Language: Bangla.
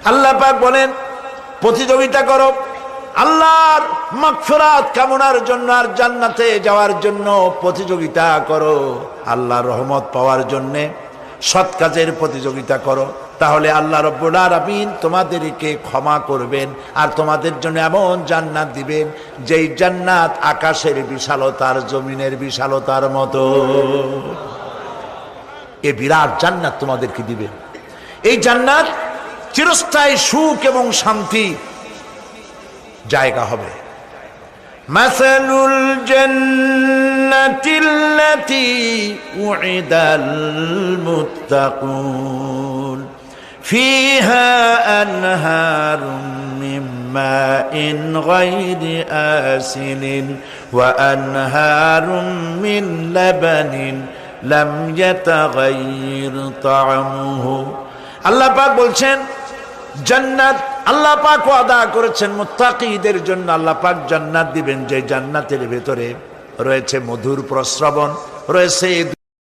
আল্লাহ পাক বলেন প্রতিযোগিতা করো আল্লাহর মাগফিরাত কামনার জন্য আর জান্নাতে যাওয়ার জন্য প্রতিযোগিতা করো, আল্লাহর রহমত পাওয়ার জন্য সৎ কাজের প্রতিযোগিতা করো, তাহলে আল্লাহ রাব্বুল আলামিন তোমাদেরকে ক্ষমা করবেন আর তোমাদের জন্য এমন জান্নাত দিবেন যেই জান্নাত আকাশের বিশালতার জমিনের বিশালতার মতো। এই বিরাট জান্নাত তোমাদেরকে দিবেন। এই জান্নাত চিরস্থায়ী সুখ এবং শান্তি জায়গা হবে। মাসালুল জান্নাতিল্লাতী উইদাল মুত্তাকুন ফিহা আনহারুম মিন মাইন গায়রি আসিলিন ওয়া আনহারুম মিন লাবানিন লাম ইয়াতাগায়্যার তা'আমুহু। আল্লাহ পাক বলছেন জান্নাত আল্লাহ পাক ওয়াদা করেছেন মুত্তাকিদের জন্য। আল্লাহ পাক জান্নাত দিবেন যে জান্নাতের ভেতরে রয়েছে মধুর প্রস্রবণ, রয়েছে